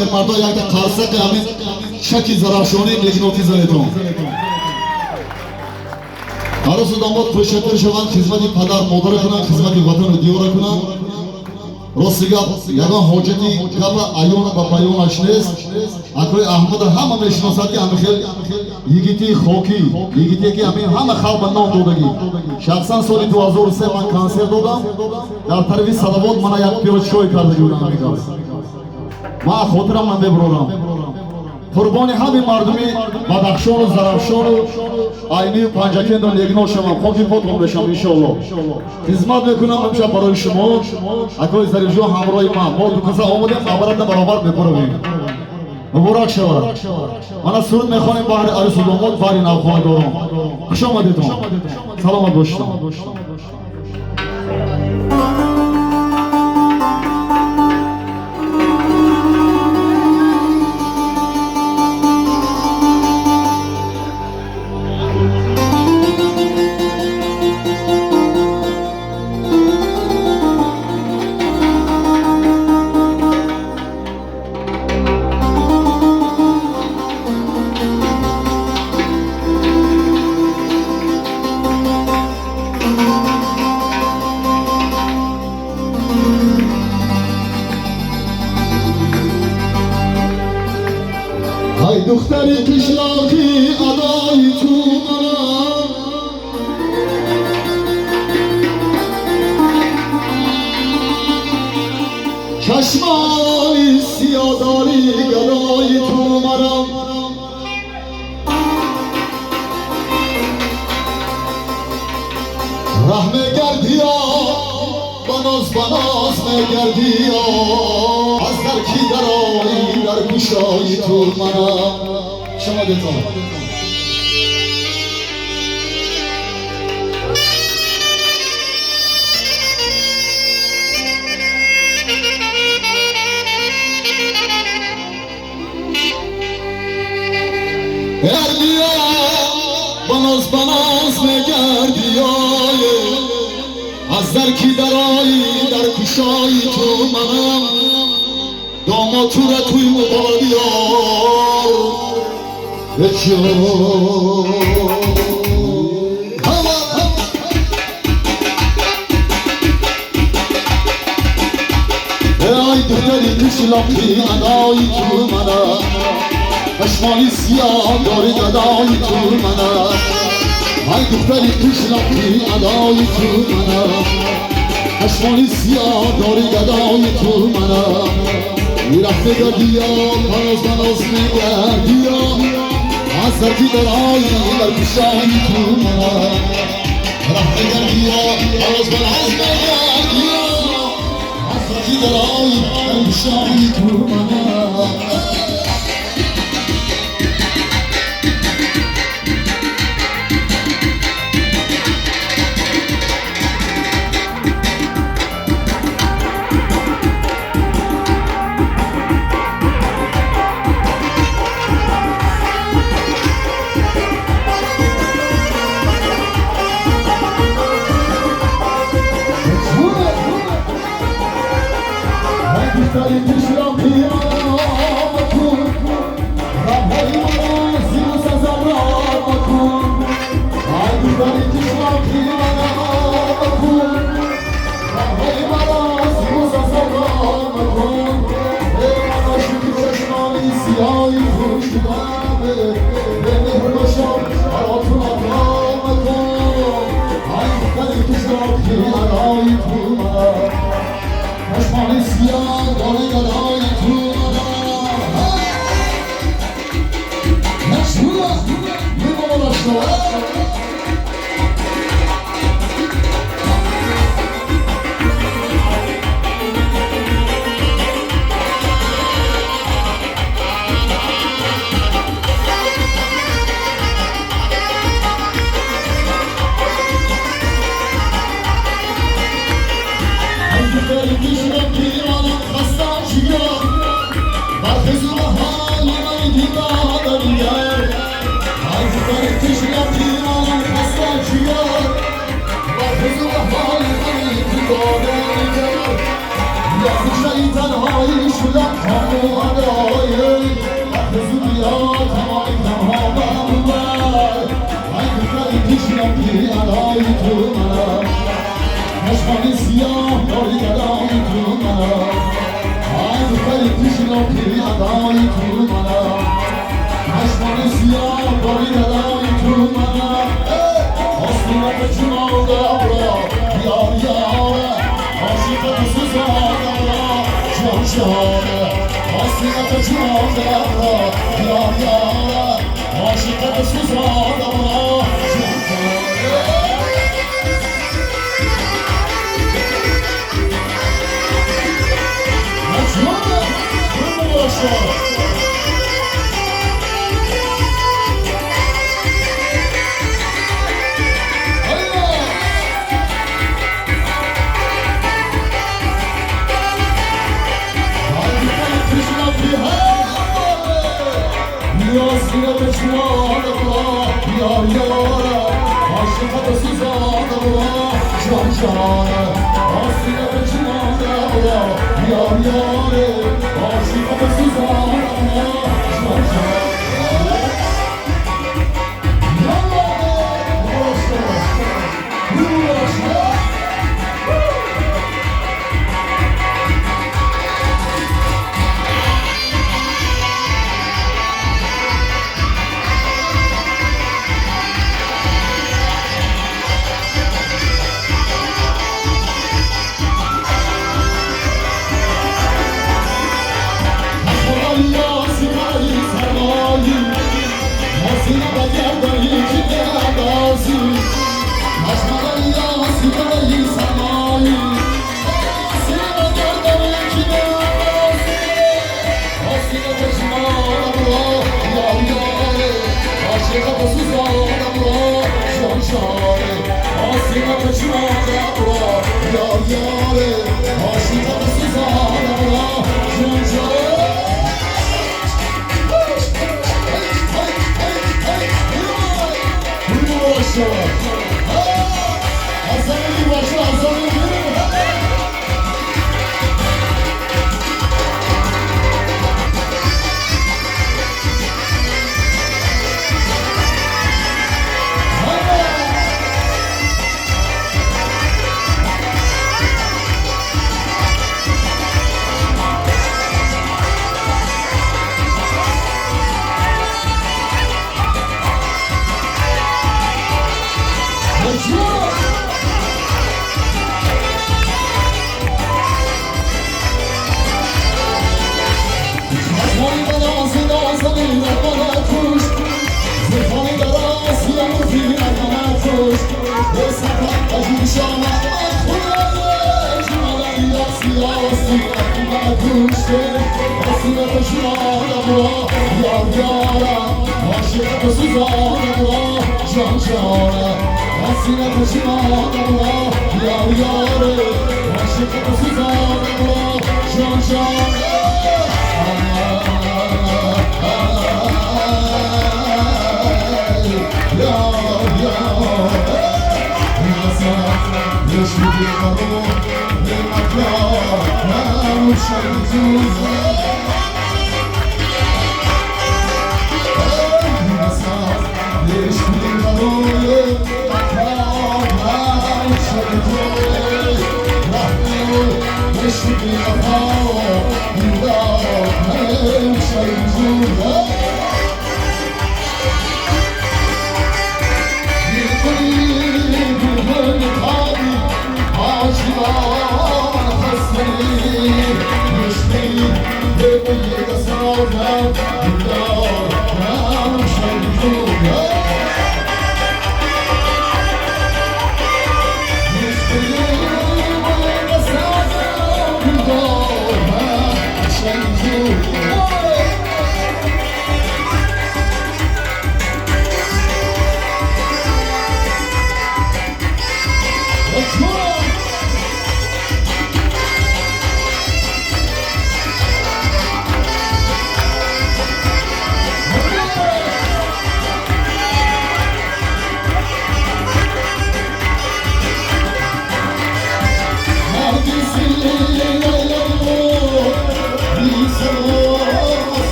مردا یک قرصق همین شکی زرافشانی لیگنوتی زنیتون عروس و داماد خوشتر شوند خدمت پدر مادر کنند خدمت وطن و دیار کنند راستیگه یگان حاجتی گپ ایون با بیانش نیست اکوی احمد همه میشناسد که همه خیلی یگیتی خوکی یگیتی که همه خلق نام دادگی شخصا سال 2003 من کانسر دادم در طرفی صلوات من یک پیروز شوی کردگی بودم امریکا ما خاطرم من ببرورم قربانی همین مردمی بدخشان و زرافشان و عینی پنجکند و لیگنو شما خاکی پاتون بشم انشاءالله خدمت میکنم امشب برای شما اکوی زریجو همراه ما دو کسا آمدیم خبرت برابر بپرویم مبارک شود من سرود میخوانیم بحر عروس و داماد بحر نوخواه دارم خوش آمدیتون سلامت باشتم ای دختری کشلاقی ادای تو منم چشمای سیاداری گدای تو منم رحم گردی بناز میگردی از در کی درایی در گوشای تو منم شما دیتون گردی بناز میگردی از در کی درایی در گوشای تو منم داماد تو را توی مبادی ای دختری کشلاقی ادای تو منم چشمای سیاه داری گدای تو منم ای دختری کشلاقی ادای تو منم چشمای سیاه داری گدای تو منم میرفته گردی بناز میگردی از در کی درایی در گوشای تو منم رفته گردی بناز میگردی از در کی درایی در گوشای تو منم دختری کشلاقی بکن ربهای مرا زیبا سزمرار بکن ای دختری کشلاقی بکن ربهای مرا زیبا سزمرار بکن ای من عاشقی چشمانی سیاهی خوش شدم به مهر باشم براتون اقرار بکن ای دختری کشلاقی ادای تو منم چشمانی سیاه داره گدای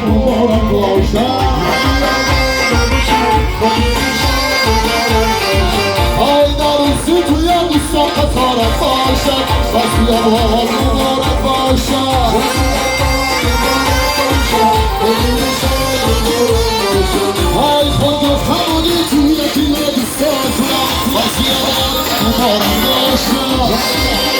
Mubarak olsun.